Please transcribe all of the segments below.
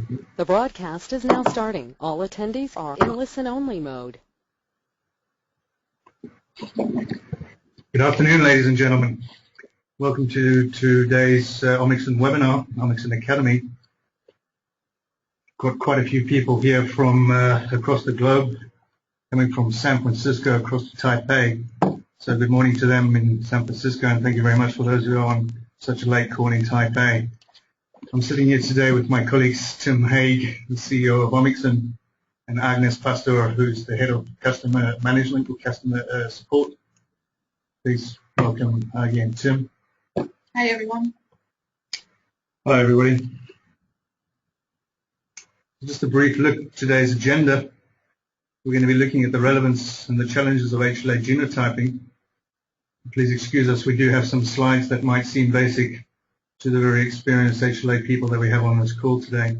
The broadcast is now starting. All attendees are in listen-only mode. Good afternoon, ladies and gentlemen. Welcome to today's Omixon webinar, Omixon Academy. Got quite a few people here from across the globe, coming from San Francisco across to Taipei. So good morning to them in San Francisco, and thank you very much for those who are on such a late call in Taipei. I'm sitting here today with my colleagues Tim Hague, the CEO of Omixon, and Agnes Pasztor, who's the head of customer management or customer support. Please welcome again, Tim. Hi, everyone. Hi, everybody. Just a brief look at today's agenda. We're going to be looking at the relevance and the challenges of HLA genotyping. Please excuse us, we do have some slides that might seem basic to the very experienced HLA people that we have on this call today.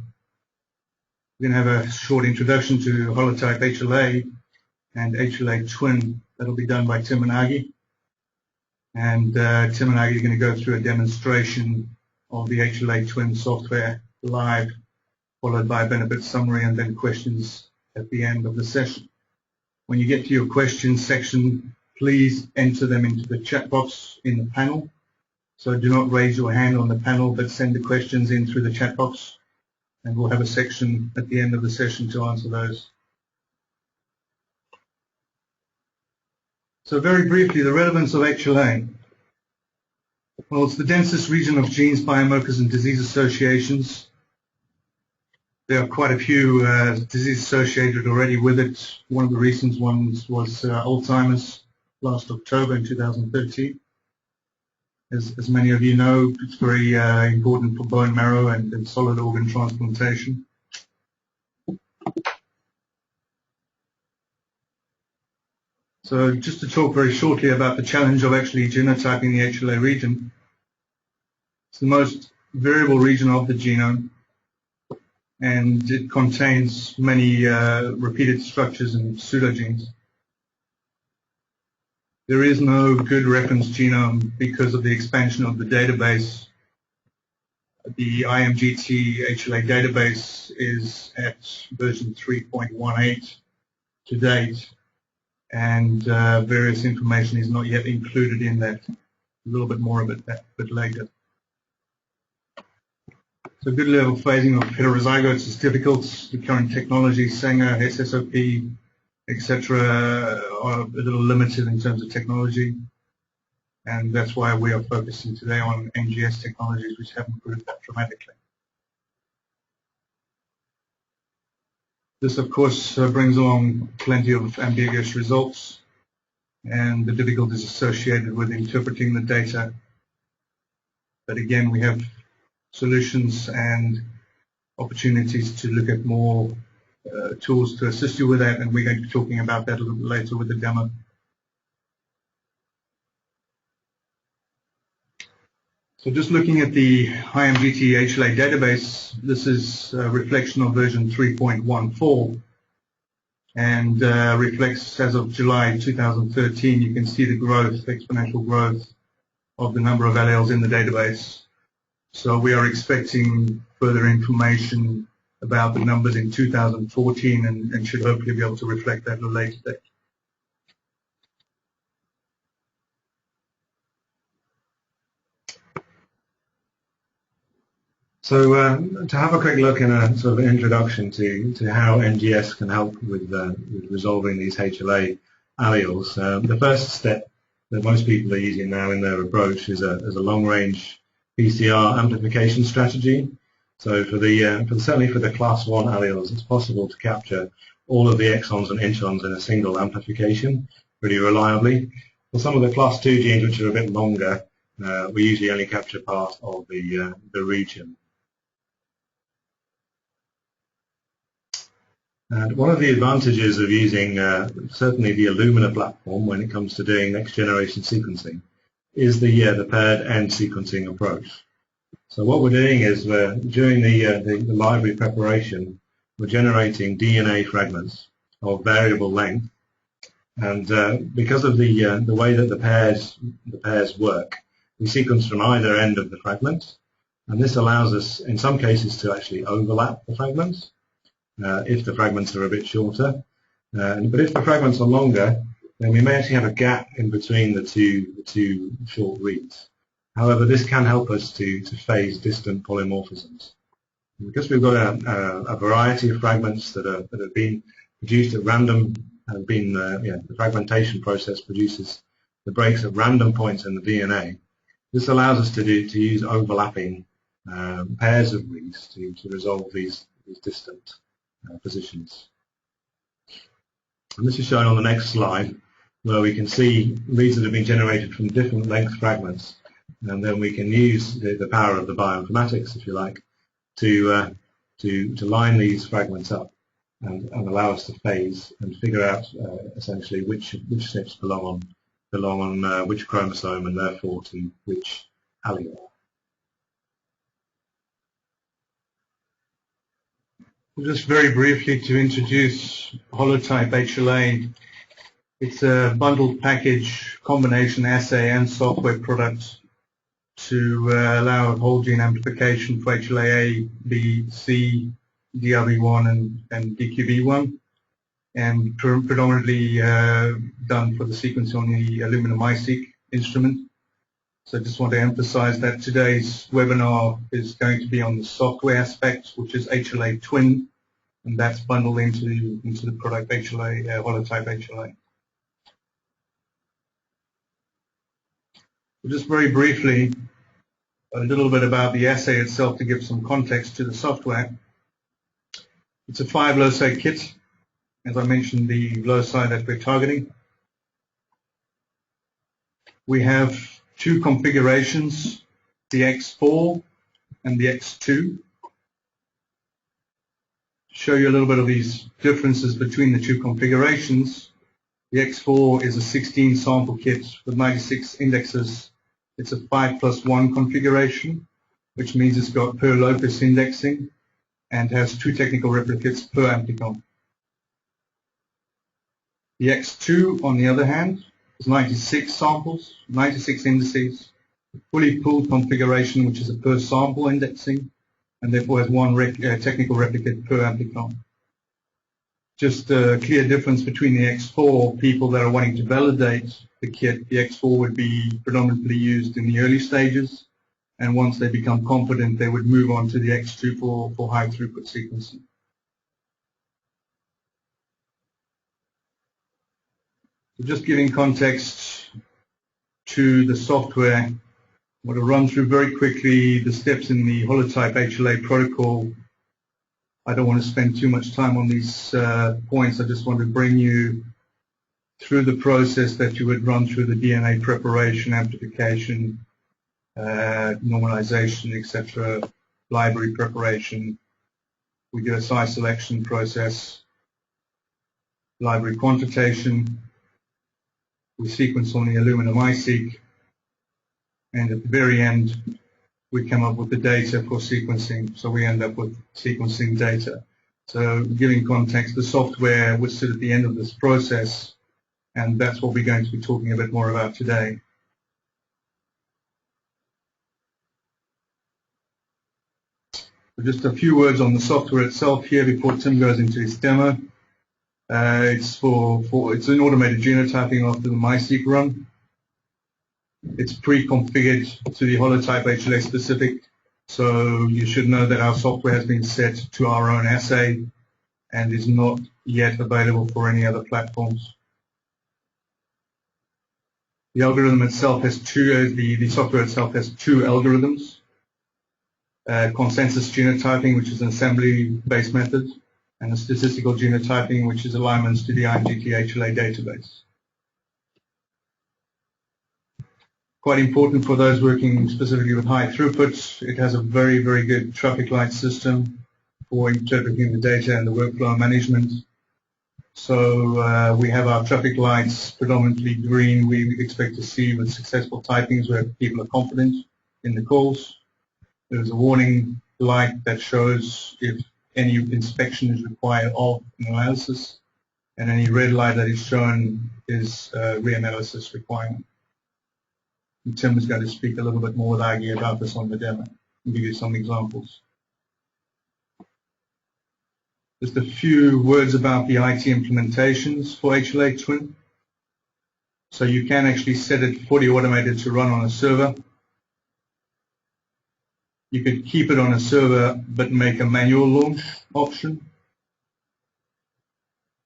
We're going to have a short introduction to Holotype HLA and HLA Twin. That'll be done by Tim and Hague. And Tim and Hague are going to go through a demonstration of the HLA Twin software live, followed by a benefit summary and then questions at the end of the session. When you get to your questions section, please enter them into the chat box in the panel. So do not raise your hand on the panel, but send the questions in through the chat box, and we'll have a section at the end of the session to answer those. So very briefly, the relevance of HLA. Well, it's the densest region of genes, biomarkers, and disease associations. There are quite a few diseases associated already with it. One of the recent ones was Alzheimer's last October in 2013. As many of you know, it's very important for bone marrow and solid organ transplantation. So just to talk very shortly about the challenge of actually genotyping the HLA region. It's the most variable region of the genome, and it contains many repeated structures and pseudogenes. There is no good reference genome because of the expansion of the database. The IMGT HLA database is at version 3.18 to date, and various information is not yet included in that. A little bit more of it a bit later. So good level phasing of heterozygotes is difficult. The current technology, Sanger, SSOP, etc., are a little limited in terms of technology, and that's why we are focusing today on NGS technologies, which have improved that dramatically. This, of course, brings along plenty of ambiguous results and the difficulties associated with interpreting the data. But again, we have solutions and opportunities to look at more tools to assist you with that, and we're going to be talking about that a little bit later with the demo. So just looking at the IMGT HLA database, this is a reflection of version 3.14 and reflects as of July 2013. You can see the growth, exponential growth of the number of alleles in the database. So we are expecting further information about the numbers in 2014 and should hopefully be able to reflect that at a later date. So to have a quick look in a sort of introduction to how NGS can help with resolving these HLA alleles, the first step that most people are using now in their approach is a long-range PCR amplification strategy. So certainly for the class 1 alleles, it's possible to capture all of the exons and introns in a single amplification pretty reliably. For some of the class 2 genes, which are a bit longer, we usually only capture part of the region. And one of the advantages of using certainly the Illumina platform when it comes to doing next generation sequencing is the paired end sequencing approach. So what we're doing is during the library preparation, we're generating DNA fragments of variable length, and because of the way that the pairs work, we sequence from either end of the fragment, And this allows us, in some cases, to actually overlap the fragments if the fragments are a bit shorter. But if the fragments are longer, then we may actually have a gap in between the two short reads. However, this can help us to phase distant polymorphisms. Because we've got a variety of fragments that have been produced at random, the fragmentation process produces the breaks at random points in the DNA. This allows us to use overlapping pairs of reads to resolve these distant positions. And this is shown on the next slide, where we can see reads that have been generated from different length fragments, and then we can use the power of the bioinformatics, if you like, to line these fragments up and allow us to phase and figure out essentially which SNPs belong on which chromosome and therefore to which allele. Just very briefly to introduce Holotype HLA. It's a bundled package combination assay and software product to allow whole gene amplification for HLA A, B, C, DRB1 and DQB1, and predominantly done for the sequence on the Illumina-MiSeq instrument. So I just want to emphasize that today's webinar is going to be on the software aspect, which is HLA Twin, and that's bundled into the product HLA, Holotype HLA. Just very briefly, a little bit about the assay itself to give some context to the software. It's a 5-loci kit, as I mentioned, the loci that we're targeting. We have 2 configurations, the X4 and the X2. To show you a little bit of these differences between the 2 configurations, the X4 is a 16 sample kit with 96 indexes. It's a 5+1 configuration, which means it's got per locus indexing and has 2 technical replicates per amplicon. The X2, on the other hand, is 96 samples, 96 indices, fully pooled configuration, which is a per sample indexing, and therefore has 1 technical replicate per amplicon. Just a clear difference between the X4, people that are wanting to validate the kit, the X4 would be predominantly used in the early stages, and once they become confident, they would move on to the X2 for high throughput sequencing. So just giving context to the software, I want to run through very quickly the steps in the Holotype HLA protocol. I don't want to spend too much time on these points. I just want to bring you through the process that you would run through the DNA preparation, amplification, normalization, etc., library preparation. We do a size selection process, library quantitation. We sequence on the Illumina-MiSeq, and at the very end, we come up with the data for sequencing, so we end up with sequencing data. So giving context, the software would sit at the end of this process, and that's what we're going to be talking a bit more about today. So just a few words on the software itself here before Tim goes into his demo. It's an automated genotyping after the MiSeq run. It's pre-configured to the Holotype HLA specific, so you should know that our software has been set to our own assay and is not yet available for any other platforms. The algorithm itself has the software itself has 2 algorithms. Consensus genotyping, which is an assembly-based method, and a statistical genotyping, which is alignments to the IMGT HLA database. Quite important for those working specifically with high throughputs. It has a very, very good traffic light system for interpreting the data and the workflow management. So we have our traffic lights predominantly green. We expect to see with successful typings where people are confident in the calls. There's a warning light that shows if any inspection is required of an analysis, and any red light that is shown is reanalysis requirement. And Tim is going to speak a little bit more with Aggie about this on the demo. I'll give you some examples. Just a few words about the IT implementations for HLA Twin. So you can actually set it fully automated to run on a server. You could keep it on a server but make a manual launch option.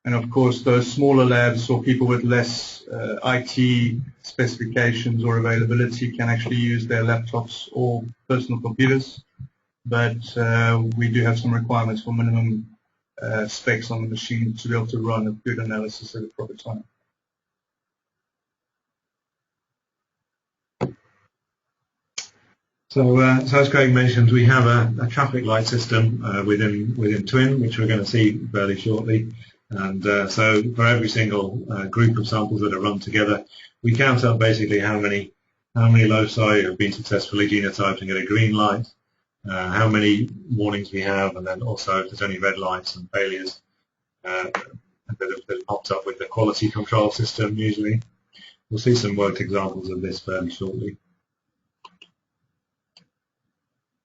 And of course, those smaller labs or people with less IT specifications or availability can actually use their laptops or personal computers. But we do have some requirements for minimum specs on the machine to be able to run a good analysis at a proper time. So as Craig mentioned, we have a traffic light system within Twin, which we're going to see fairly shortly. And so for every single group of samples that are run together, we count up basically how many loci have been successfully genotyping at a green light, how many warnings we have, and then also if there's any red lights and failures that have popped up with the quality control system usually. We'll see some worked examples of this fairly shortly.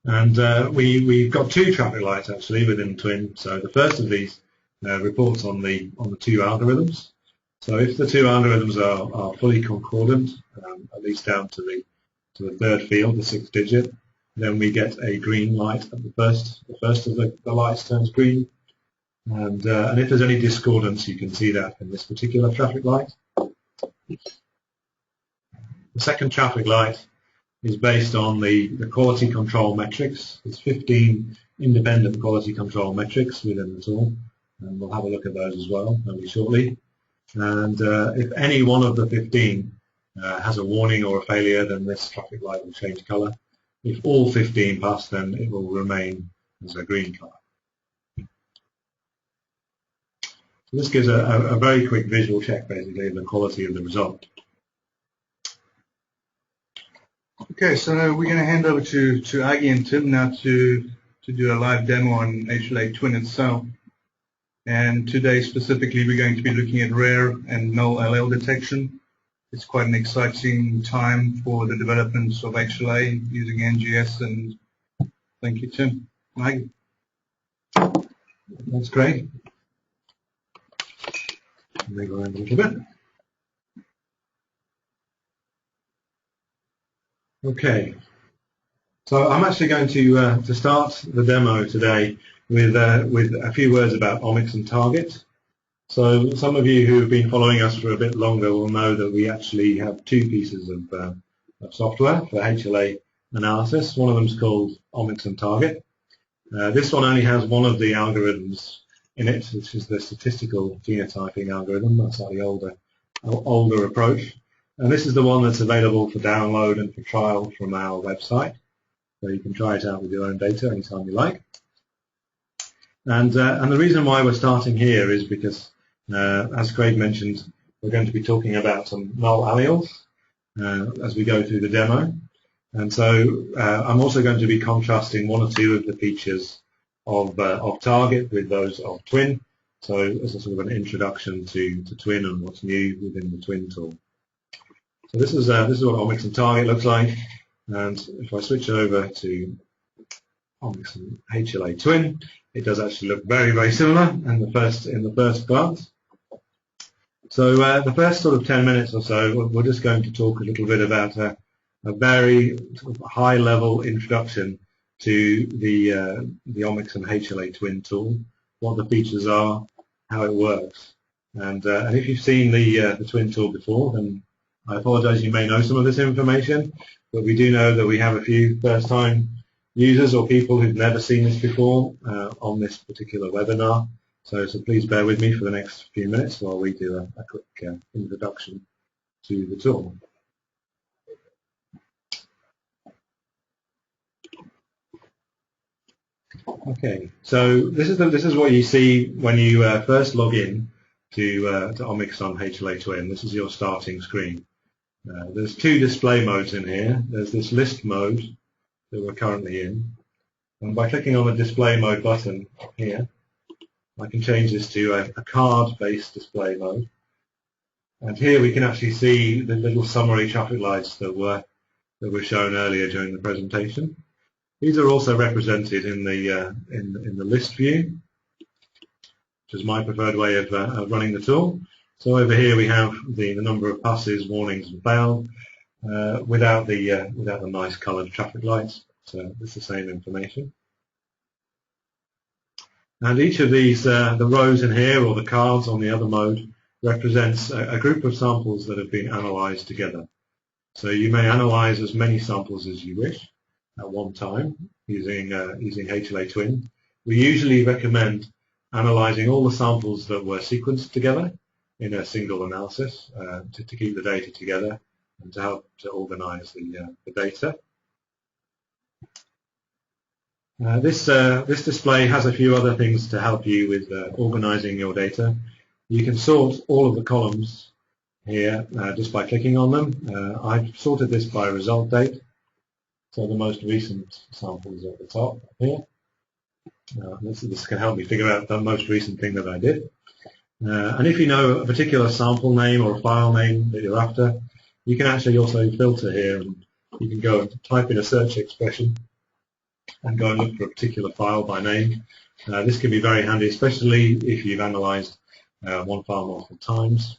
And we've got two traffic lights actually within Twin. So the first of these reports on the two algorithms. So if the two algorithms are fully concordant, at least down to the third field, the 6th digit, then we get a green light at the first of the lights turns green. And if there's any discordance, you can see that in this particular traffic light. The second traffic light is based on the quality control metrics. There's 15 independent quality control metrics within the tool, and we'll have a look at those as well very shortly. And if any one of the 15 has a warning or a failure, then this traffic light will change colour. If all 15 pass, then it will remain as a green colour. So this gives a very quick visual check basically of the quality of the result. Okay, so we're going to hand over to Aggie and Tim now to do a live demo on HLA Twin itself. And today specifically we're going to be looking at rare and null allele detection. It's quite an exciting time for the development of HLA using NGS, and thank you, Tim. Aggie. That's great. Let me go around a little bit. Okay, so I'm actually going to start the demo today with a few words about Omixon target. So some of you who have been following us for a bit longer will know that we actually have two pieces of software for HLA analysis. One of them is called Omixon target. This one only has one of the algorithms in it, which is the statistical genotyping algorithm. That's slightly older approach. And this is the one that's available for download and for trial from our website. So you can try it out with your own data anytime you like. And the reason why we're starting here is because, as Craig mentioned, we're going to be talking about some null alleles as we go through the demo. And so I'm also going to be contrasting one or two of the features of target with those of Twin. So as a sort of an introduction to Twin and what's new within the Twin tool. So this is what Omixon target looks like, and if I switch over to Omixon HLA Twin, it does actually look very, very similar in the first glance. So the first sort of 10 minutes or so, we're just going to talk a little bit about a very sort of high-level introduction to the Omixon HLA Twin tool, what the features are, how it works, and if you've seen the Twin tool before, then I apologize, you may know some of this information, but we do know that we have a few first-time users or people who've never seen this before on this particular webinar. So please bear with me for the next few minutes while we do a quick introduction to the tool. Okay, so this is what you see when you first log in to Omixon HLA Twin. This is your starting screen. There's two display modes in here. There's this list mode that we're currently in, and by clicking on the display mode button here, I can change this to a card-based display mode. And here we can actually see the little summary traffic lights that were shown earlier during the presentation. These are also represented in the list view, which is my preferred way of running the tool. So over here we have the number of passes, warnings, and failed without the nice coloured traffic lights. So it's the same information. And each of these, the rows in here or the cards on the other mode, represents a group of samples that have been analysed together. So you may analyse as many samples as you wish at one time using HLA Twin. We usually recommend analysing all the samples that were sequenced together in a single analysis to keep the data together and to help to organise the data. This display has a few other things to help you with organising your data. You can sort all of the columns here just by clicking on them. I've sorted this by result date, so the most recent sample is at the top here. This can help me figure out the most recent thing that I did. And if you know a particular sample name or a file name that you're after, you can actually also filter here, and you can go and type in a search expression and go and look for a particular file by name. This can be very handy, especially if you've analysed one file multiple times.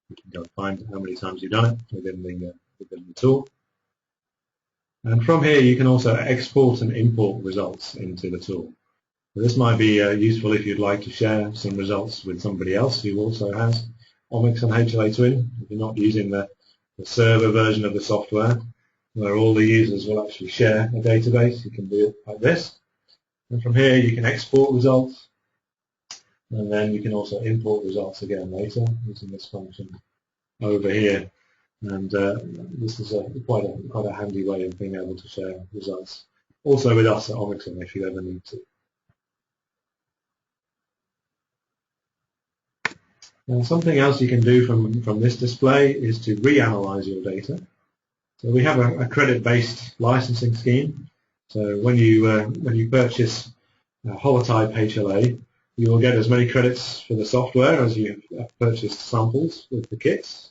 You can go and find how many times you've done it within the tool. And from here you can also export and import results into the tool. So this might be useful if you'd like to share some results with somebody else who also has Omixon HLA Twin. If you're not using the server version of the software, where all the users will actually share a database, you can do it like this. And from here you can export results, and then you can also import results again later using this function over here. And this is quite a handy way of being able to share results, also with us at Omixon if you ever need to. Now, something else you can do from this display is to reanalyze your data. So we have a credit-based licensing scheme. So when you purchase Holotype HLA, you will get as many credits for the software as you have purchased samples with the kits.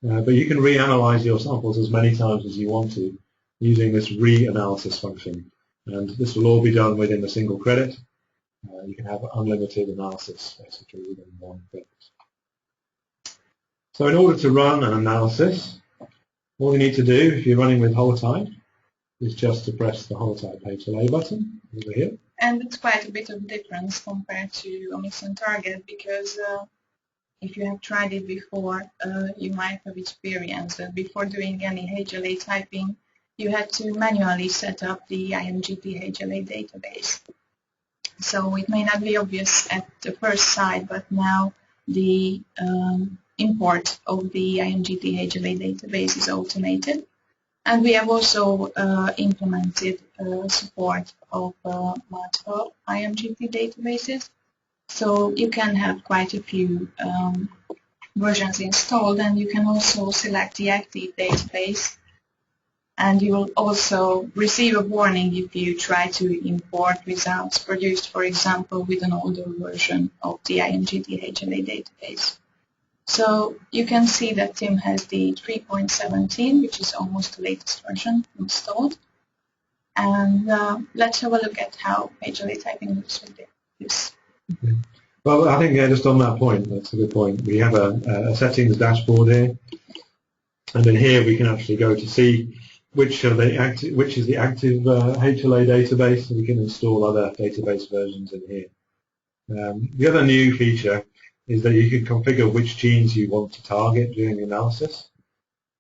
But you can reanalyze your samples as many times as you want to using this reanalysis function. And this will all be done within a single credit. You can have unlimited analysis basically within one credit. So in order to run an analysis, all you need to do if you're running with Holotype is just to press the Holotype HLA button over here. And it's quite a bit of difference compared to Omixon Target, because if you have tried it before, you might have experienced that before doing any HLA typing, you had to manually set up the IMGT HLA database. So it may not be obvious at the first sight, but now the import of the IMGT HLA database is automated. And we have also implemented support of multiple IMGT databases. So you can have quite a few versions installed, and you can also select the active database. And you will also receive a warning if you try to import results produced, for example, with an older version of the IMGT HLA database. So you can see that Tim has the 3.17, which is almost the latest version, installed. And let's have a look at how HLA typing looks with this. Okay. Well, I think just on that point, that's a good point. We have a settings dashboard here, and in here we can actually go to see which is the active HLA database, and we can install other database versions in here. The other new feature is that you can configure which genes you want to target during the analysis.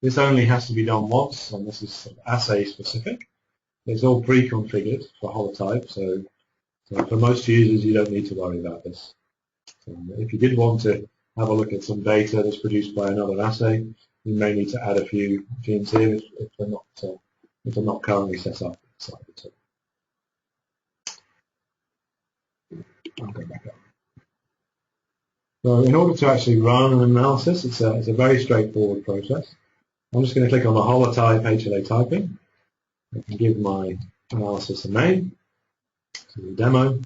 This only has to be done once, and this is assay specific. It's all pre-configured for Holotype, so for most users you don't need to worry about this. So if you did want to have a look at some data that's produced by another assay, you may need to add a few genes here if they're not currently set up inside the tool. I'll go back up. So in order to actually run an analysis, it's a very straightforward process. I'm just going to click on the Holotype HLA typing. I can give my analysis a name, to the demo,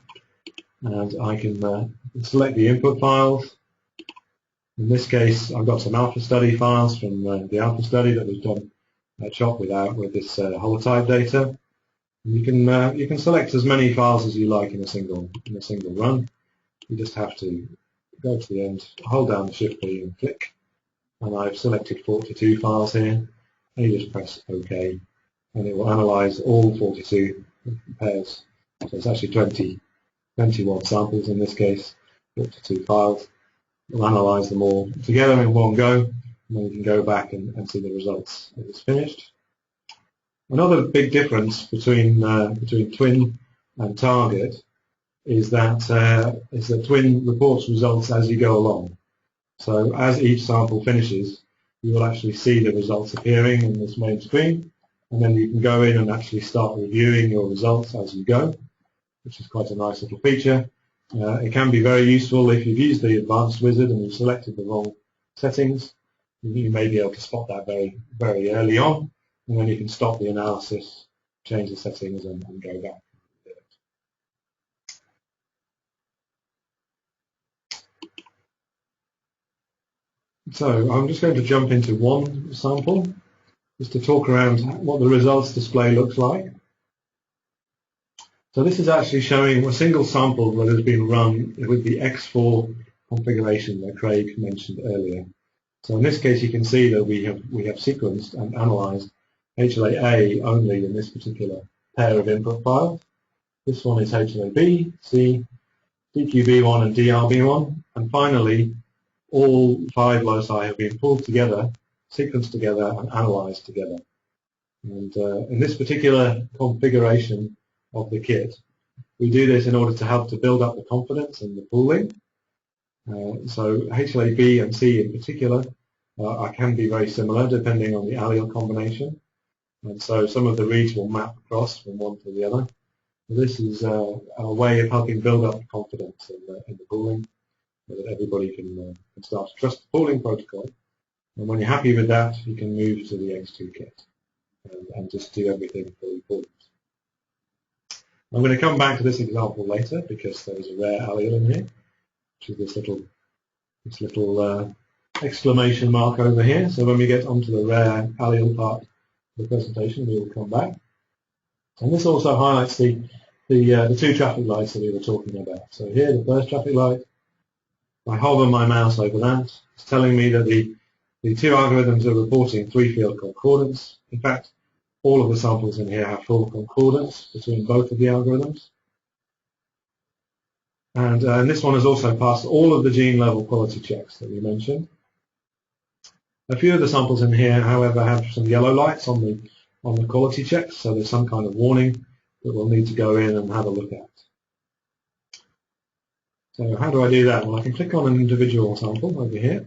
and I can select the input files. In this case, I've got some alpha study files from the alpha study that was done at CHOP with this holotype data. You can select as many files as you like in a single run. You just have to go to the end, hold down the Shift key and click. And I've selected 42 files here. And you just press OK, and it will analyze all 42 pairs. So it's actually 21 samples in this case, 42 files. We'll analyze them all together in one go, and then you can go back and see the results as it's finished. Another big difference between Twin and Target is that Twin reports results as you go along. So as each sample finishes, you will actually see the results appearing in this main screen, and then you can go in and actually start reviewing your results as you go, which is quite a nice little feature. It can be very useful if you've used the advanced wizard and you've selected the wrong settings. You may be able to spot that very early on, and then you can stop the analysis, change the settings, and go back. So I'm just going to jump into one sample just to talk around what the results display looks like. So this is actually showing a single sample that has been run with the X4 configuration that Craig mentioned earlier. So in this case you can see that we have sequenced and analysed HLA-A only in this particular pair of input files. This one is HLA-B, C, DQB1 and DRB1, and finally all 5 loci have been pulled together, sequenced together and analysed together. And in this particular configuration of the kit, we do this in order to help to build up the confidence in the pooling. So HLA-B and C in particular can be very similar depending on the allele combination. And so some of the reads will map across from one to the other. This is a way of helping build up confidence in the pooling, so that everybody can start to trust the pooling protocol. And when you're happy with that, you can move to the X2 kit and just do everything fully pooled. I'm going to come back to this example later because there is a rare allele in here, which is this little exclamation mark over here. So when we get onto the rare allele part of the presentation, we will come back. And this also highlights the 2 traffic lights that we were talking about. So here, the first traffic light, I hover my mouse over that. It's telling me that the 2 algorithms are reporting 3-field concordance. In fact, all of the samples in here have full concordance between both of the algorithms. And this one has also passed all of the gene level quality checks that we mentioned. A few of the samples in here, however, have some yellow lights on the quality checks, so there's some kind of warning that we'll need to go in and have a look at. So how do I do that? Well, I can click on an individual sample over here.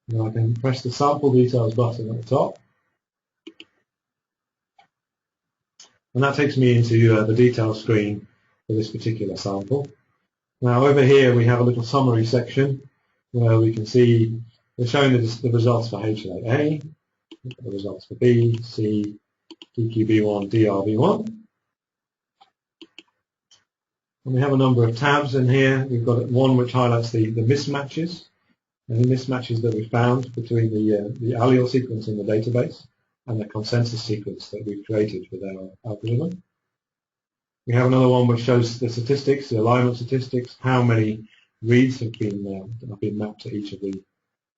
And I can press the sample details button at the top. And that takes me into the details screen for this particular sample. Now over here we have a little summary section where we can see we're showing the results for HLA-A, the results for B, C, DQB1, DRB1. And we have a number of tabs in here. We've got one which highlights the mismatches, and the mismatches that we found between the allele sequence in the database and the consensus sequence that we've created with our algorithm. We have another one which shows the statistics, the alignment statistics, how many reads have been mapped to each of the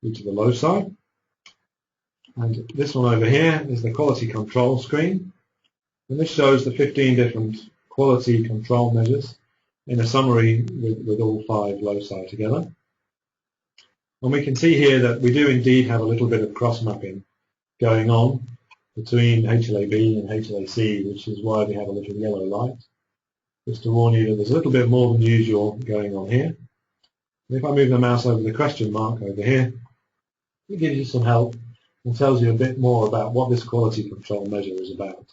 loci. And this one over here is the quality control screen, and this shows the 15 different quality control measures in a summary with all 5 loci together. And we can see here that we do indeed have a little bit of cross-mapping going on between HLA-B and HLA-C, which is why we have a little yellow light, just to warn you that there's a little bit more than usual going on here. And if I move the mouse over the question mark over here, it gives you some help and tells you a bit more about what this quality control measure is about.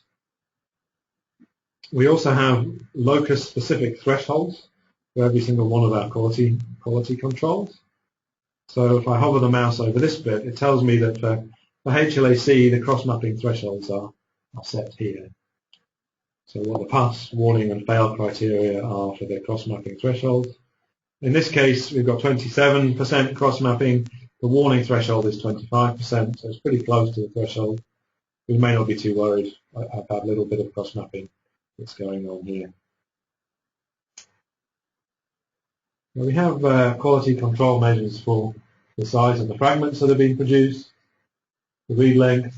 We also have locus-specific thresholds for every single one of our quality controls. So if I hover the mouse over this bit, it tells me that for HLA-C, the cross-mapping thresholds are set here. So what the pass, warning, and fail criteria are for the cross-mapping threshold. In this case, we've got 27% cross-mapping. The warning threshold is 25%, so it's pretty close to the threshold. we may not be too worried about a little bit of cross-mapping that's going on here. Now we have quality control measures for the size of the fragments that are being produced, the read length,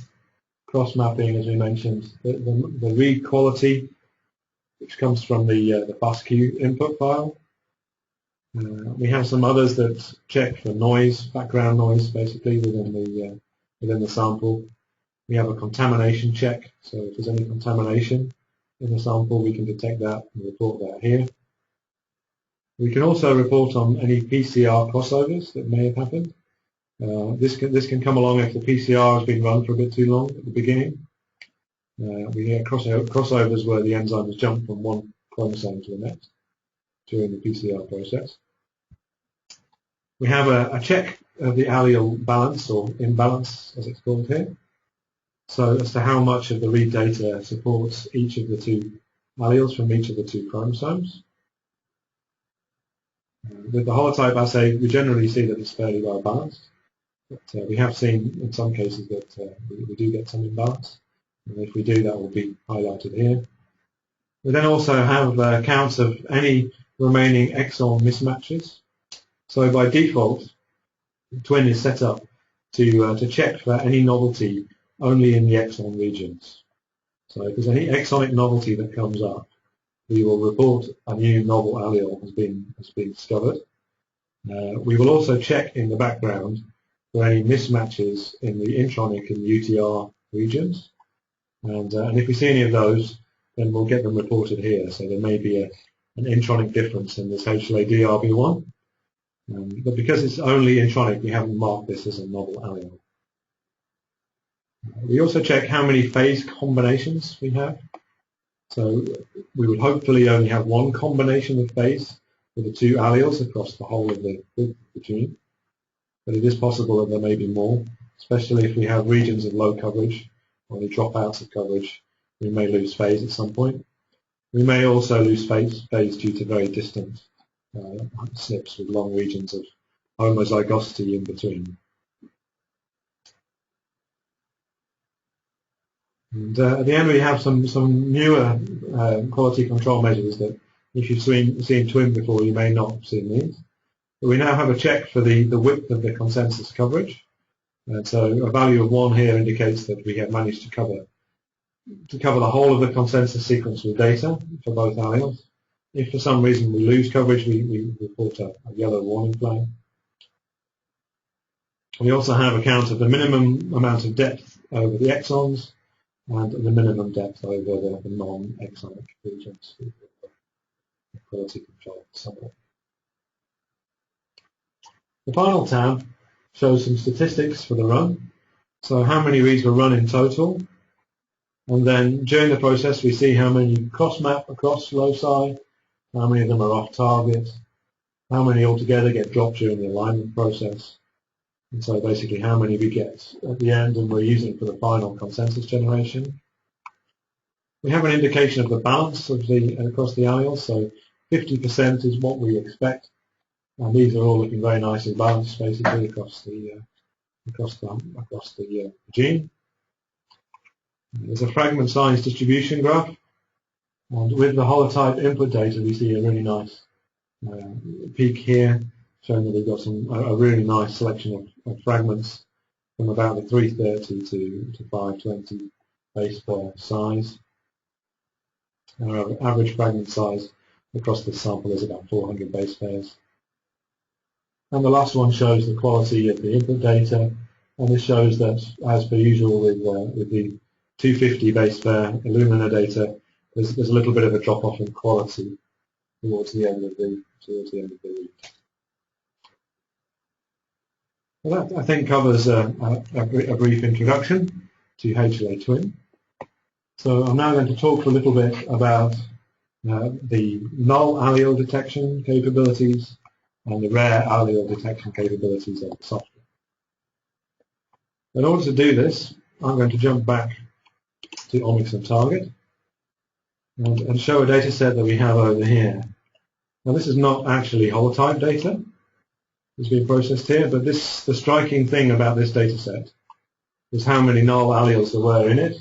cross-mapping, as we mentioned, the read quality, which comes from the FASTQ input file. We have some others that check for noise, background noise, basically within the sample. We have a contamination check, so if there's any contamination in the sample, we can detect that and report that here. We can also report on any PCR crossovers that may have happened. This can come along if the PCR has been run for a bit too long at the beginning. We get crossovers where the enzyme has jumped from one chromosome to the next during the PCR process. We have a check of the allele balance or imbalance, as it's called here. So as to how much of the read data supports each of the two alleles from each of the two chromosomes. With the holotype assay, we generally see that it's fairly well balanced, but we have seen in some cases that we do get some imbalance, and if we do, that will be highlighted here. We then also have counts of any remaining exon mismatches. So by default, Twin is set up to check for any novelty only in the exon regions. So if there's any exonic novelty that comes up, we will report a new novel allele has been discovered. We will also check in the background for any mismatches in the intronic and UTR regions, and if we see any of those, then we'll get them reported here. So there may be an intronic difference in this HLA DRB1, but because it's only intronic, we haven't marked this as a novel allele. We also check how many phase combinations we have. So we would hopefully only have one combination of phase for the two alleles across the whole of the gene, but it is possible that there may be more, especially if we have regions of low coverage or any dropouts of coverage. We may lose phase at some point. We may also lose phase due to very distant SNPs with long regions of homozygosity in between. And at the end, we have some newer quality control measures that, if you've seen Twin before, you may not have seen these. But we now have a check for the width of the consensus coverage. And so a value of 1 here indicates that we have managed to cover the whole of the consensus sequence with data for both alleles. If for some reason we lose coverage, we report a yellow warning flag. We also have a count of the minimum amount of depth over the exons and the minimum depth over the non-exonic regions. Quality control somewhat. The final tab shows some statistics for the run. So how many reads were run in total, and then during the process we see how many cross-map across loci, how many of them are off target, how many altogether get dropped during the alignment process, and so basically how many we get at the end and we're using for the final consensus generation. We have an indication of the balance of across the alleles, so 50% is what we expect, and these are all looking very nicely balanced basically across the gene. There's a fragment size distribution graph, and with the holotype input data we see a really nice peak here, showing that we've got a really nice selection of fragments from about the 330 to 520 base pair size. Our average fragment size across this sample is about 400 base pairs. And the last one shows the quality of the input data, and this shows that, as per usual with the 250 base pair Illumina data, there's a little bit of a drop-off in quality towards the end of the week. Well, that I think covers a brief introduction to HLA Twin. So I'm now going to talk a little bit about the null allele detection capabilities and the rare allele detection capabilities of the software. In order to do this, I'm going to jump back to Omixon target and show a data set that we have over here. Now this is not actually holotype data that's being processed here, but the striking thing about this data set was how many null alleles there were in it.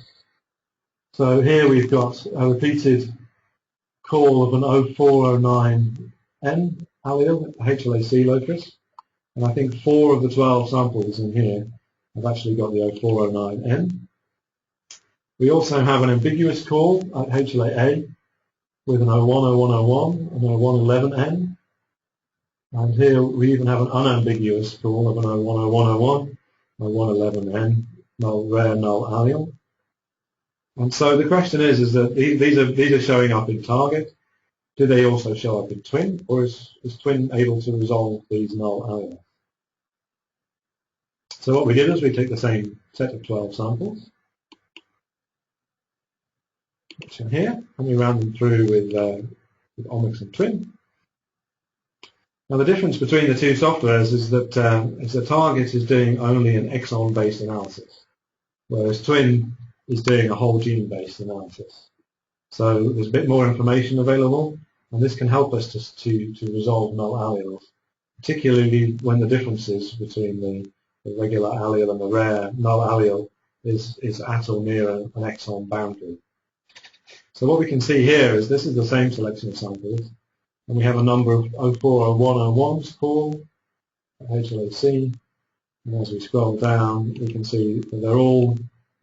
So here we've got a repeated call of an 0409N allele, HLA-C locus, and I think 4 of the 12 samples in here have actually got the 0409N. We also have an ambiguous call at HLA-A with an 010101 and 0111N. And here we even have an unambiguous call of an 010101, 0111N, rare null allele. And so the question is that these are showing up in target. Do they also show up in twin, or is twin able to resolve these null alleles? So what we did is we took the same set of 12 samples, which are here, and we ran them through with Omixon twin. Now the difference between the two softwares is that the target is doing only an exon-based analysis, whereas twin is doing a whole gene-based analysis. So there's a bit more information available, and this can help us to resolve null alleles, particularly when the differences between the regular allele and the rare null allele is at or near an exon boundary. So what we can see here is this is the same selection of samples, and we have a number of 040101s called HLA-C, and as we scroll down we can see that they're all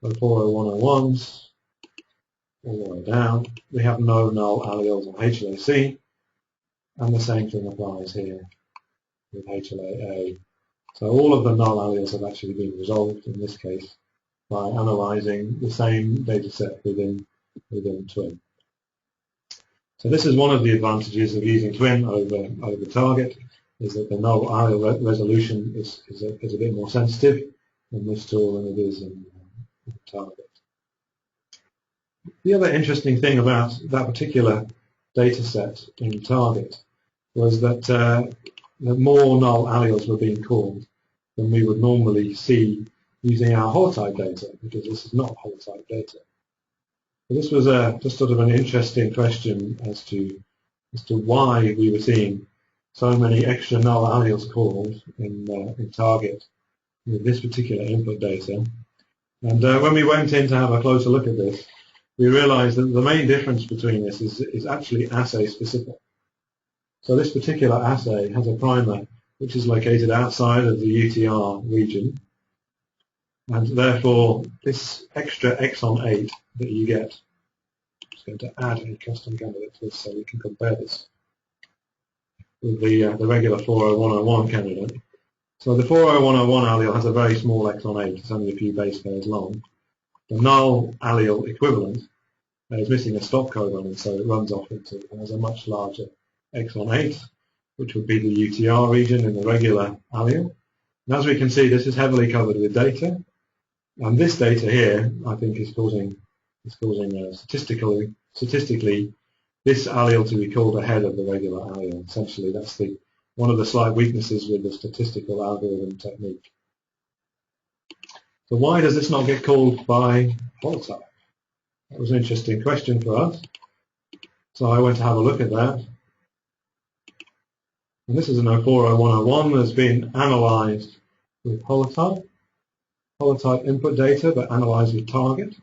040101s all the way down. We have no null alleles on HLA-C, and the same thing applies here with HLA-A. So all of the null alleles have actually been resolved in this case by analyzing the same data set within twin. So this is one of the advantages of using twin over target, is that the null allele resolution is a bit more sensitive in this tool than it is in target. The other interesting thing about that particular data set in target was that more null alleles were being called than we would normally see using our holotype data, because this is not holotype data. So this was just sort of an interesting question as to why we were seeing so many extra null alleles called in target with this particular input data. And when we went in to have a closer look at this, we realized that the main difference between this is actually assay specific. So this particular assay has a primer which is located outside of the UTR region, and therefore this extra exon 8 that you get, I'm just going to add a custom candidate to this so we can compare this with the regular 40101 candidate. So the 40101 allele has a very small exon 8, it's only a few base pairs long. The null allele equivalent is missing a stop codon, and so it runs off into and has a much larger exon 8, which would be the UTR region in the regular allele. And as we can see, this is heavily covered with data, and this data here, I think, is causing statistically this allele to be called ahead of the regular allele. Essentially, that's one of the slight weaknesses with the statistical algorithm technique. So why does this not get called by holotype? That was an interesting question for us. So I went to have a look at that. And this is an 040101 that's been analyzed with holotype input data, but analyzed with target.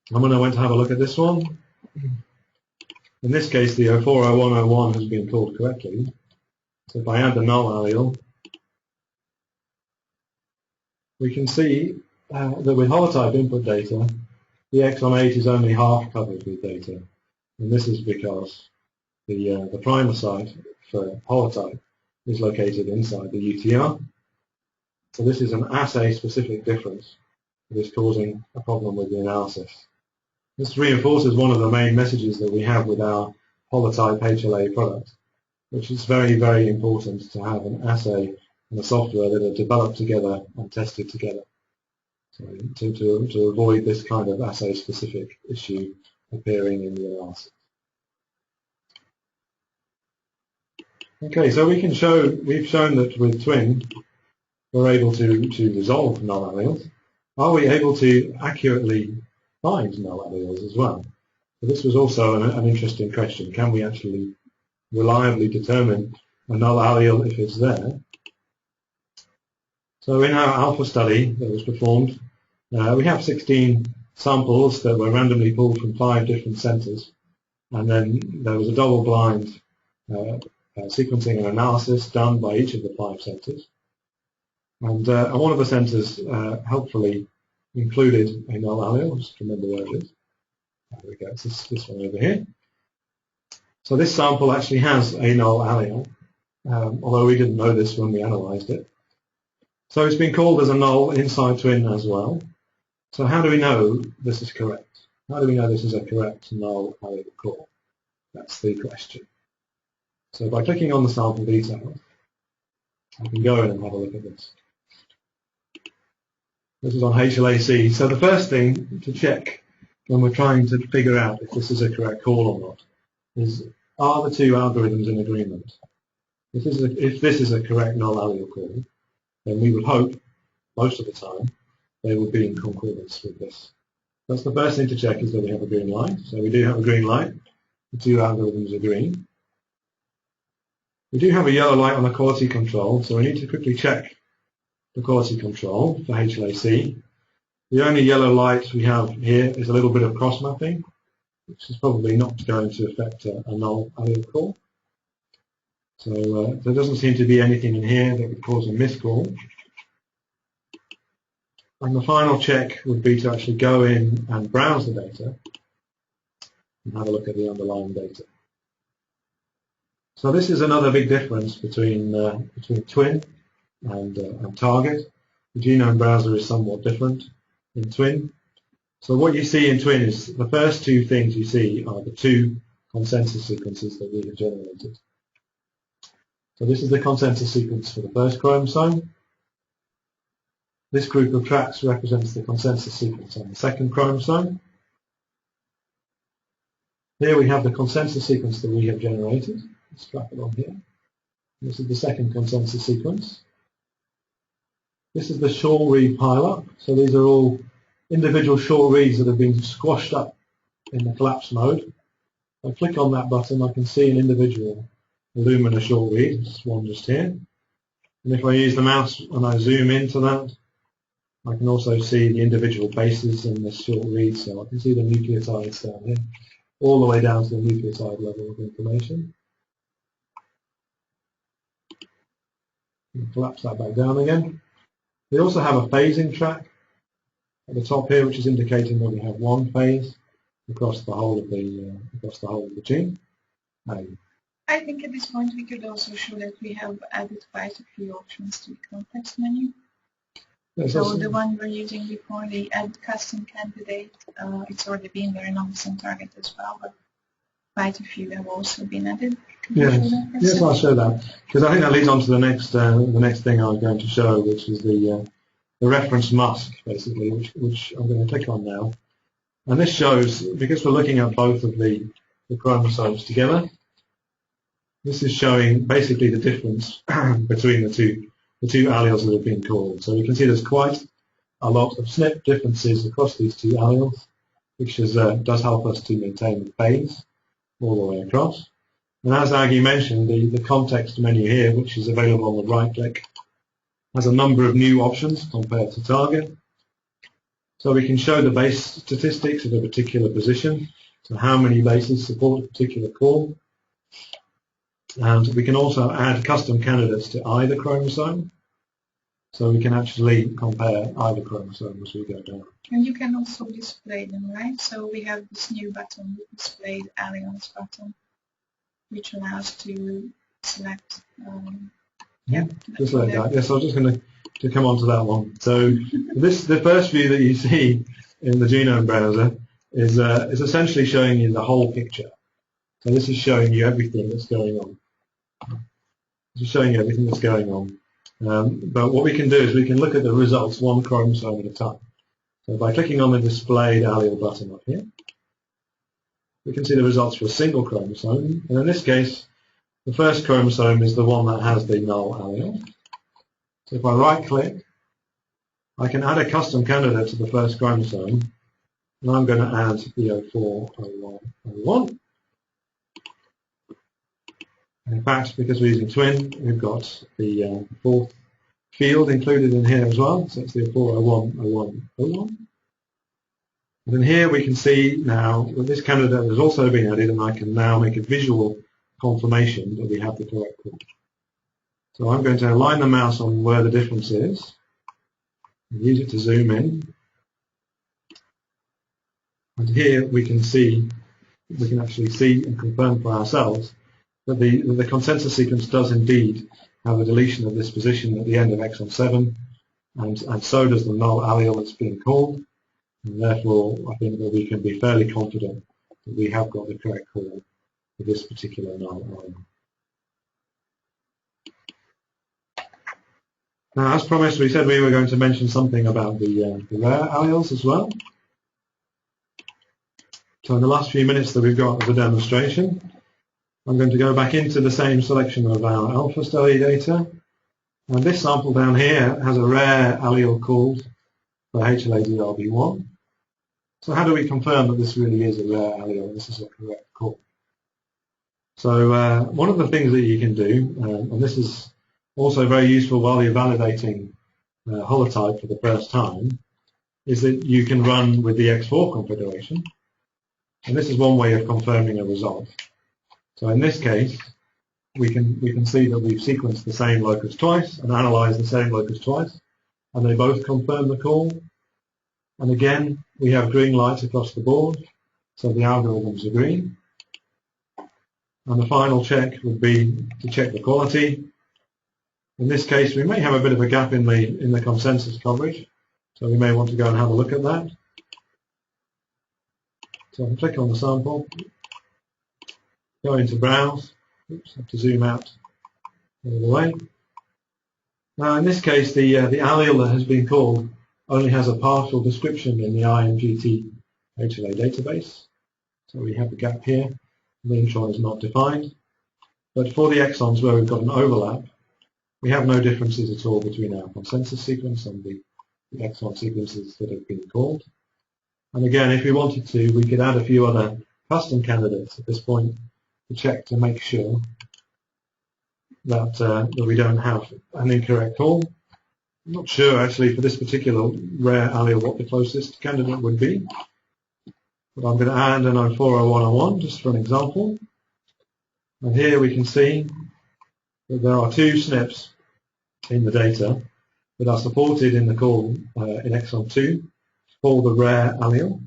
And when I went to have a look at this one, in this case the 040101 has been called correctly. So if I add the null allele, we can see that with holotype input data, the exon 8 is only half covered with data. And this is because the primer site for holotype is located inside the UTR. So this is an assay-specific difference that is causing a problem with the analysis. This reinforces one of the main messages that we have with our Holotype HLA product, which is very, very important to have an assay and a software that are developed together and tested together, so to avoid this kind of assay-specific issue appearing in the analysis. Okay, so we've shown that with twin we're able to resolve null alleles. Are we able to accurately find null alleles as well? So this was also an interesting question. Can we actually reliably determine a null allele if it's there? So in our alpha study that was performed, we have 16 samples that were randomly pulled from 5 different centres, and then there was a double-blind sequencing and analysis done by each of the 5 centres. And one of the centres helpfully included a null allele. Just remember where it is. There we go. It's this one over here. So this sample actually has a null allele, although we didn't know this when we analysed it. So it's been called as a null inside twin as well. So how do we know this is correct? How do we know this is a correct null allele call? That's the question. So by clicking on the sample details, I can go in and have a look at this. This is on HLA-C. So the first thing to check when we're trying to figure out if this is a correct call or not is, are the two algorithms in agreement? If this is a correct null allele call, then we would hope, most of the time, they would be in concordance with this. That's the first thing to check, is that we have a green light. So we do have a green light. The two algorithms are green. We do have a yellow light on the quality control, so we need to quickly check the quality control for HLA-C. The only yellow light we have here is a little bit of cross-mapping, which is probably not going to affect a null allele call. So there doesn't seem to be anything in here that would cause a miscall. And the final check would be to actually go in and browse the data and have a look at the underlying data. So this is another big difference between Twin and Target. The genome browser is somewhat different in Twin. So what you see in Twin is the first two things you see are the two consensus sequences that we have generated. So this is the consensus sequence for the first chromosome. This group of tracks represents the consensus sequence on the second chromosome. Here we have the consensus sequence that we have generated. Let's strap it on here. This is the second consensus sequence. This is the short read pileup. So these are all individual short reads that have been squashed up in the collapse mode. If I click on that button, I can see an individual Illumina short read. This one just here. And if I use the mouse and I zoom into that, I can also see the individual bases in this short read. So I can see the nucleotides down here, all the way down to the nucleotide level of information. Collapse that back down again. We also have a phasing track at the top here, which is indicating that we have one phase across the whole of the gene. I think at this point we could also show that we have added quite a few options to the context menu. So the one we're using before, the add custom candidate, it's already been there in Omixon target as well, but quite a few have also been added. Yes, I'll show that, because I think that leads on to the next thing I'm going to show, which is the reference mask, basically, which I'm going to click on now. And this shows, because we're looking at both of the chromosomes together, this is showing basically the difference between the two alleles that have been called. So you can see there's quite a lot of SNP differences across these two alleles, which does help us to maintain the phase all the way across. And as Aggie mentioned, the context menu here, which is available on the right click, has a number of new options compared to Target. So we can show the base statistics of a particular position, so how many bases support a particular call. And we can also add custom candidates to either chromosome, so we can actually compare either chromosome as we go down. And you can also display them, right? So we have this new button, Display Alleles button, which allows to select. Just like that. Yes, I was just going to come on to that one. So the first view that you see in the genome browser is essentially showing you the whole picture. So this is showing you everything that's going on. This is showing you everything that's going on. But what we can do is we can look at the results one chromosome at a time. So by clicking on the displayed allele button up here, we can see the results for a single chromosome. And in this case, the first chromosome is the one that has the null allele. So if I right-click, I can add a custom candidate to the first chromosome. And I'm going to add B040101. In fact, because we're using Twin, we've got the fourth field included in here as well, so it's the 4010101. And then here we can see now that this candidate has also been added, and I can now make a visual confirmation that we have the correct call. So I'm going to align the mouse on where the difference is, and use it to zoom in. And here we can actually see and confirm for ourselves that the consensus sequence does indeed have a deletion of this position at the end of exon 7, and so does the null allele that's being called. And therefore, I think that we can be fairly confident that we have got the correct call for this particular null allele. Now, as promised, we said we were going to mention something about the rare alleles as well. So in the last few minutes that we've got of the demonstration, I'm going to go back into the same selection of our alpha study data. And this sample down here has a rare allele called for HLA-DRB1. So how do we confirm that this really is a rare allele? This is a correct call. So one of the things that you can do, and this is also very useful while you're validating holotype for the first time, is that you can run with the X4 configuration. And this is one way of confirming a result. So in this case, we can see that we've sequenced the same locus twice and analyzed the same locus twice, and they both confirm the call. And again, we have green lights across the board, so the algorithms are green. And the final check would be to check the quality. In this case, we may have a bit of a gap in the consensus coverage, so we may want to go and have a look at that. So I can click on the sample, go into Browse. Oops, I have to zoom out all the way. Now, in this case, the allele that has been called only has a partial description in the IMGT HLA database. So we have the gap here. The intron is not defined. But for the exons where we've got an overlap, we have no differences at all between our consensus sequence and the exon sequences that have been called. And again, if we wanted to, we could add a few other custom candidates at this point to check to make sure that we don't have an incorrect call. I'm not sure actually for this particular rare allele what the closest candidate would be, but I'm going to add an 40101 just for an example. And here we can see that there are two SNPs in the data that are supported in the call in exon 2 for the rare allele.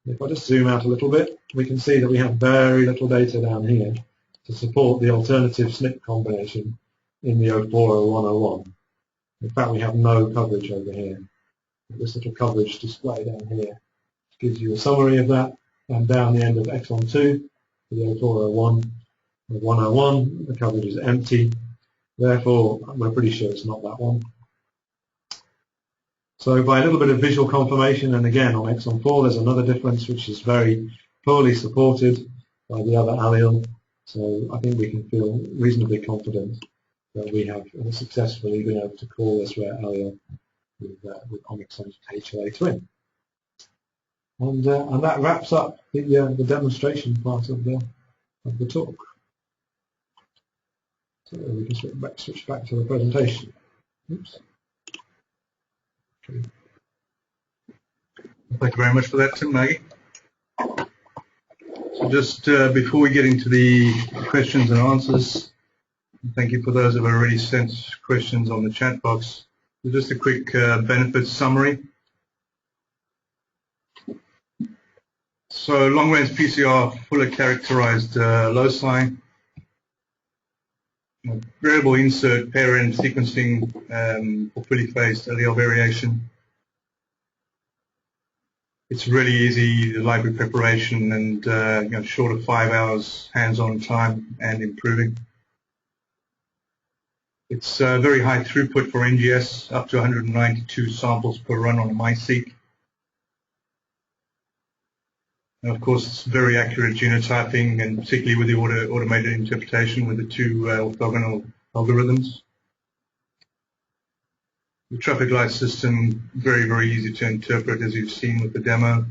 If I just zoom out a little bit, we can see that we have very little data down here to support the alternative SNP combination in the 040101. In fact, we have no coverage over here. This little coverage display down here gives you a summary of that, and down the end of exon 2, for the 0401 and 101, the coverage is empty. Therefore, we're pretty sure it's not that one. So by a little bit of visual confirmation, and again on exon 4 there's another difference which is very poorly supported by the other allele. So I think we can feel reasonably confident that we have successfully been able to call this rare allele with Omixon HLA Twin. And that wraps up the demonstration part of the talk. So we can switch back to the presentation. Oops. Okay. Thank you very much for that, Tim Hague. So just before we get into the questions and answers, thank you for those who have already sent questions on the chat box. So just a quick benefits summary. So long-range PCR fuller characterized loci, variable insert pair-end sequencing for fully phased allele variation. It's really easy, the library preparation, and short of 5 hours hands-on time and improving. It's very high throughput for NGS, up to 192 samples per run on a MySeq. And of course, it's very accurate genotyping, and particularly with the automated interpretation with the two orthogonal algorithms. The traffic light system, very, very easy to interpret, as you've seen with the demo.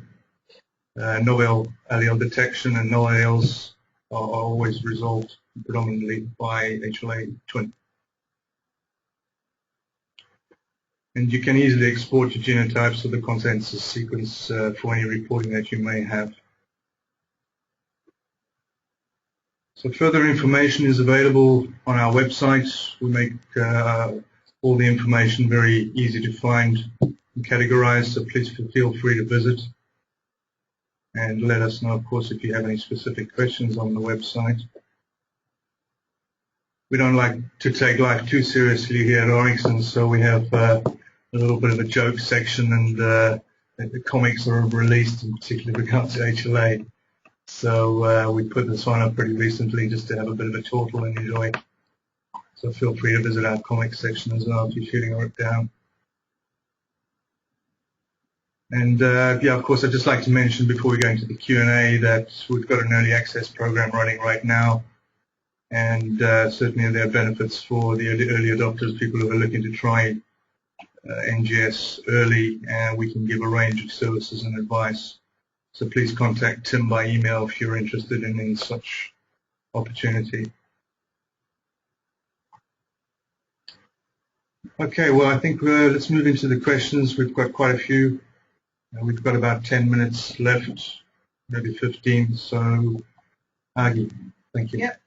Novel allele detection and null alleles are always resolved predominantly by HLA Twin. And you can easily export your genotypes or the consensus sequence for any reporting that you may have. So further information is available on our website. We make all the information very easy to find and categorize, so please feel free to visit. And let us know, of course, if you have any specific questions on the website. We don't like to take life too seriously here at Omixon, so we have a little bit of a joke section, and the comics are released, in particular with regards to HLA. So we put this one up pretty recently just to have a bit of a chortle and enjoy. So feel free to visit our comics section as well if you're feeling it down. And yeah, of course, I'd just like to mention before we go into the Q&A that we've got an early access program running right now. And certainly there are benefits for the early adopters, people who are looking to try NGS early, and we can give a range of services and advice. So please contact Tim by email if you're interested in such opportunity. Okay, well, I think let's move into the questions. We've got quite a few. We've got about 10 minutes left, maybe 15. So, Agi, thank you. Yep.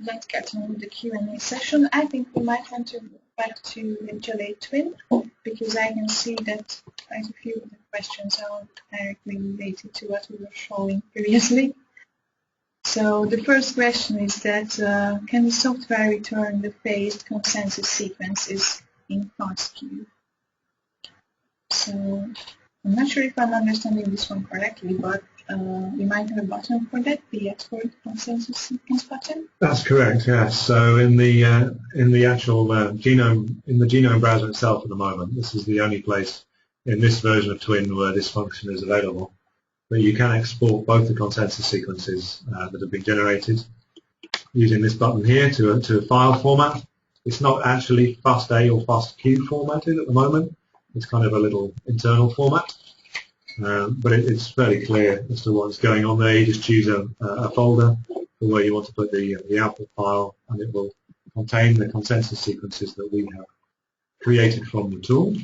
Let's get on with the Q&A session. I think we might want to go back to HLA Twin, because I can see that quite a few of the questions are directly related to what we were showing previously. So the first question is that can the software return the phased consensus sequences in FASTQ? So I'm not sure if I'm understanding this one correctly, but we might have a button for that, the export consensus sequence button. That's correct. Yes. So in the actual genome browser itself at the moment, this is the only place in this version of Twin where this function is available. But you can export both the consensus sequences that have been generated using this button here to a file format. It's not actually FASTA or FASTQ formatted at the moment. It's kind of a little internal format. But it's fairly clear as to what's going on there. You just choose a folder for where you want to put the output file, and it will contain the consensus sequences that we have created from the tool.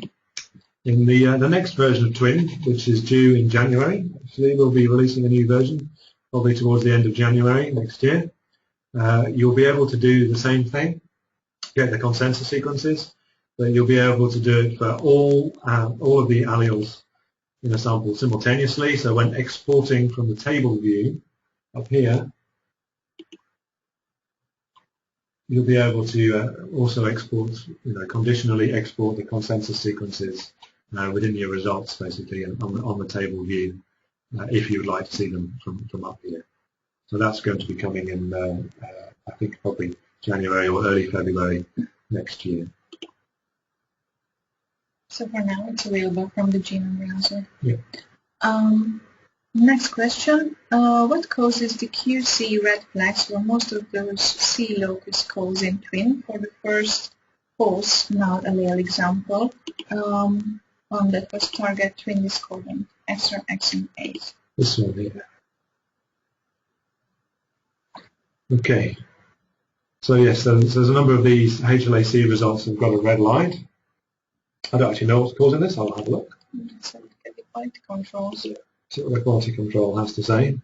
In the next version of Twin, which is due in January, actually we'll be releasing a new version, probably towards the end of January next year. You'll be able to do the same thing, get the consensus sequences, but you'll be able to do it for all of the alleles in a sample simultaneously. So when exporting from the table view up here, you'll be able to also export, conditionally export the consensus sequences within your results, basically, on the table view, if you would like to see them from up here. So that's going to be coming in, I think, probably January or early February next year. So for now, it's available from the genome browser. Yeah. Next question. What causes the QC red flags for most of those C locus calls in Twin for the first false null allele example? One that was target Twin discordant, extra exon 8. This one here. Okay. So yes, there's a number of these HLA-C results that have got a red line. I don't actually know what's causing this. I'll have a look. Let's look at the quality controls. See what the quality control has to say.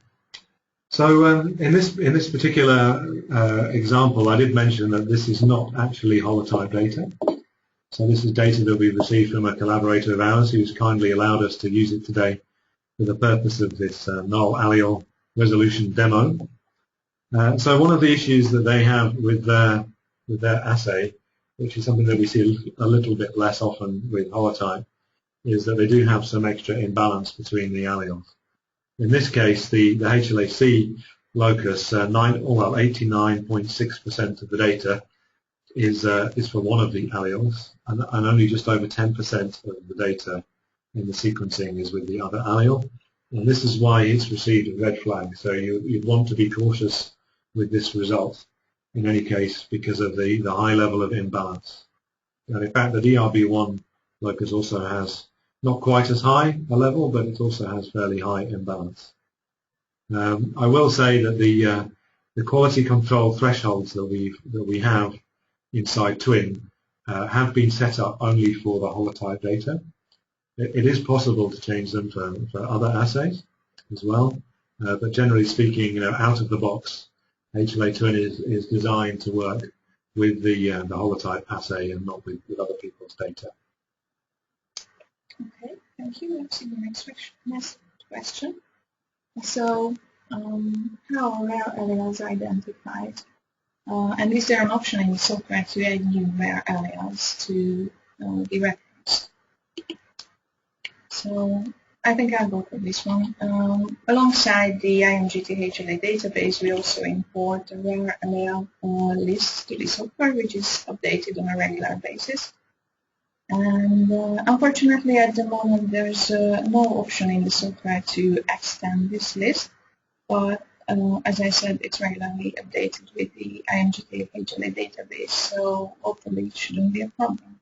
So in this particular example, I did mention that this is not actually holotype data. So this is data that we've received from a collaborator of ours who's kindly allowed us to use it today for the purpose of this null allele resolution demo. So one of the issues that they have with their assay, which is something that we see a little bit less often with holotype, is that they do have some extra imbalance between the alleles. In this case, the HLA-C locus, 89.6% of the data is for one of the alleles, and only just over 10% of the data in the sequencing is with the other allele. And this is why it's received a red flag. So you'd want to be cautious with this result in any case because of the high level of imbalance. And in fact, the DRB1 locus also has not quite as high a level, but it also has fairly high imbalance. I will say that the quality control thresholds that we have inside Twin have been set up only for the holotype data. It is possible to change them for other assays as well, but generally speaking, out of the box, HLA Twin is designed to work with the holotype assay and not with other people's data. Okay, thank you. Let's see the next question. So, how are rare alleles identified? And is there an option in the software to add new rare alleles to the records? So, I think I'll go for this one. Alongside the IMGT HLA database, we also import a rare allele list to the software, which is updated on a regular basis. And unfortunately, at the moment, there's no option in the software to extend this list. But as I said, it's regularly updated with the IMGT HLA database, so hopefully it shouldn't be a problem.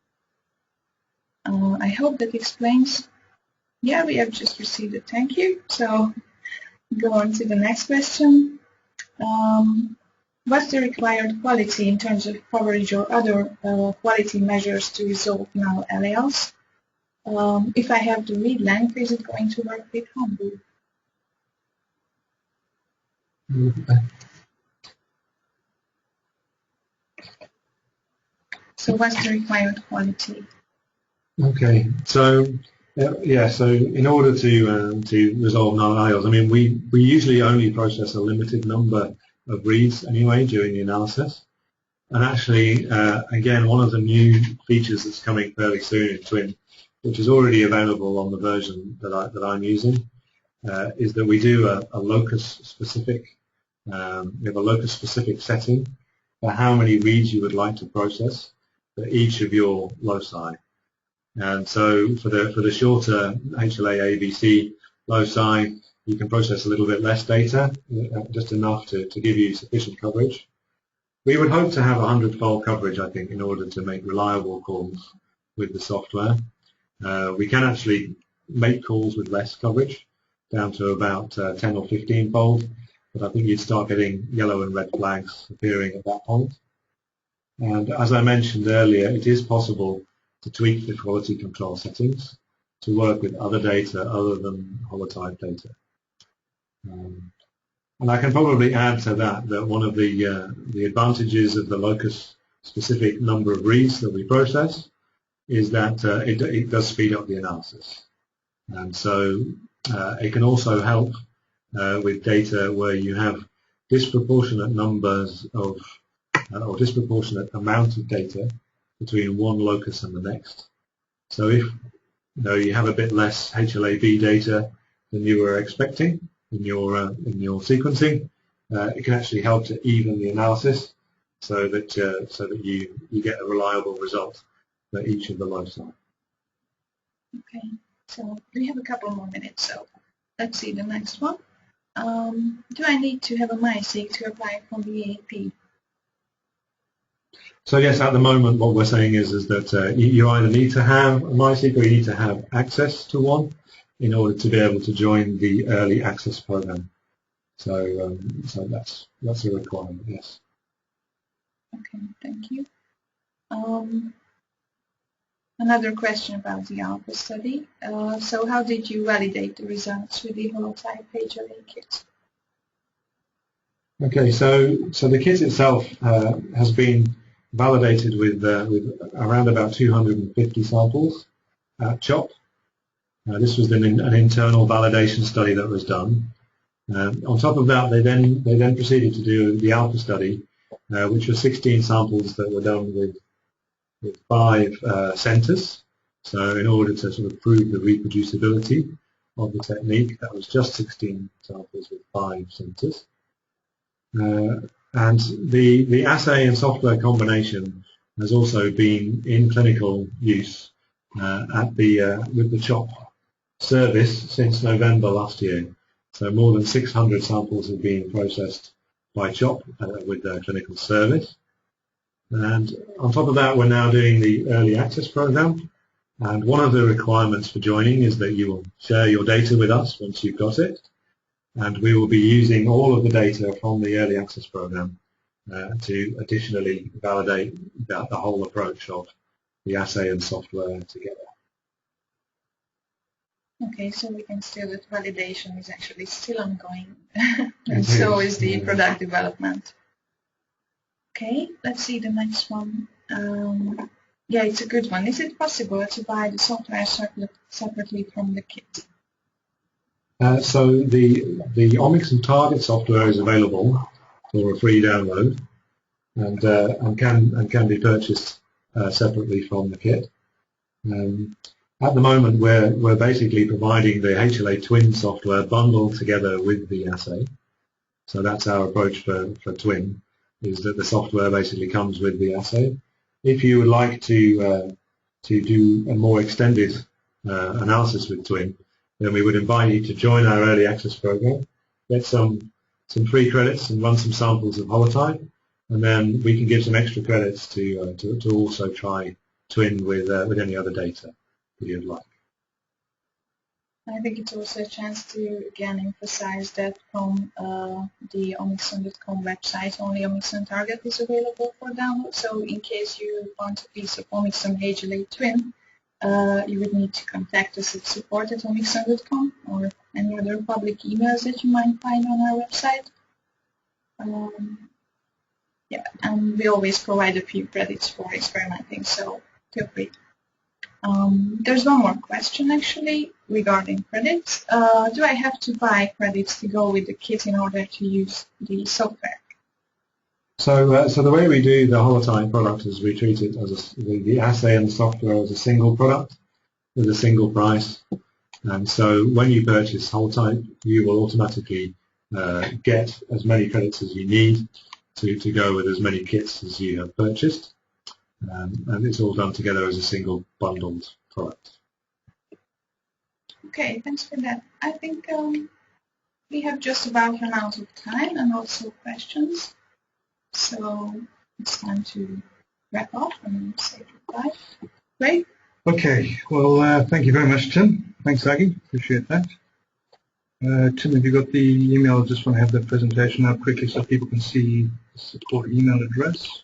I hope that explains. Yeah, we have just received a thank you. So go on to the next question. What's the required quality in terms of coverage or other quality measures to resolve null alleles? If I have the read length, is it going to work with Humble? So what's the required quality? Okay, so yeah, so in order to resolve null alleles, I mean, we usually only process a limited number of reads anyway during the analysis. And actually, again, one of the new features that's coming fairly soon in Twin, which is already available on the version that I'm using, is that we do a locus-specific. We have a locus-specific setting for how many reads you would like to process for each of your loci. And so for the shorter HLA ABC loci, you can process a little bit less data, just enough to give you sufficient coverage. We would hope to have 100-fold coverage, I think, in order to make reliable calls with the software. We can actually make calls with less coverage, down to about 10 or 15-fold, but I think you'd start getting yellow and red flags appearing at that point. And as I mentioned earlier, it is possible to tweak the quality control settings to work with other data other than holotype data. And I can probably add to that one of the advantages of the locus-specific number of reads that we process is that it does speed up the analysis. And so it can also help with data where you have disproportionate numbers of or disproportionate amount of data between one locus and the next. So if you have a bit less HLA-B data than you were expecting in your sequencing, it can actually help to even the analysis so that you get a reliable result for each of the loci. Okay, so we have a couple more minutes, so let's see the next one. Do I need to have a MySeq to apply for the EAP? So yes, at the moment what we're saying is that you either need to have a MySeq or you need to have access to one in order to be able to join the early access program. So that's a requirement, yes. Okay, thank you. Another question about the ALPHA study. So how did you validate the results with the Holotype HLA kit? Okay, so the kit itself has been validated with around about 250 samples at CHOP. This was an internal validation study that was done. On top of that, they then proceeded to do the ALPHA study, which was 16 samples that were done with 5 centers. So in order to sort of prove the reproducibility of the technique, that was just 16 samples with 5 centers. And the assay and software combination has also been in clinical use with the CHOP service since November last year. So more than 600 samples have been processed by CHOP with their clinical service. And on top of that, we're now doing the early access program. And one of the requirements for joining is that you will share your data with us once you've got it. And we will be using all of the data from the early access program to additionally validate the whole approach of the assay and software together. Okay, so we can still, that validation is actually still ongoing, and so is the product development. Okay, let's see the next one. Yeah, it's a good one. Is it possible to buy the software separately from the kit? So the Omixon target software is available for a free download, and can be purchased separately from the kit. At the moment, we're basically providing the HLA Twin software bundled together with the assay. So that's our approach for Twin, is that the software basically comes with the assay. If you would like to do a more extended analysis with Twin, then we would invite you to join our early access program, get some free credits and run some samples of Holotype, and then we can give some extra credits to also try Twin with any other data that you'd like. I think it's also a chance to again emphasize that from the Omixon.com website, only Omixon Target is available for download. So in case you want a piece of Omixon HLA Twin, you would need to contact us at support@omixon.com or any other public emails that you might find on our website. Yeah, and we always provide a few credits for experimenting, so feel free. There's one more question actually regarding credits. Do I have to buy credits to go with the kit in order to use the software? So the way we do the Holotype product is we treat it as the assay and the software as a single product with a single price. And so when you purchase Holotype, you will automatically get as many credits as you need to go with as many kits as you have purchased. And it's all done together as a single bundled product. Okay, thanks for that. I think we have just about run out of time and also questions. So it's time to wrap up and say goodbye. Great. Okay, well, thank you very much, Tim. Thanks, Aggie. Appreciate that. Tim, have you got the email? I just want to have the presentation up quickly so people can see the support email address.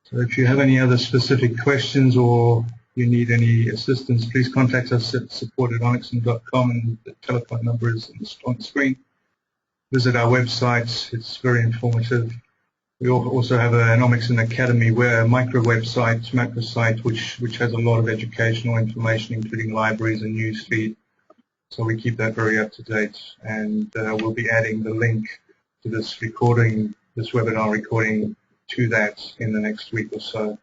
So if you have any other specific questions or you need any assistance, please contact us at support@omixon.com, and the telephone number is on the screen. Visit our website. It's very informative. We also have an Omixon Academy, where a macro site, which has a lot of educational information, including libraries and newsfeed. So we keep that very up to date, and we'll be adding the link to this webinar recording, to that in the next week or so.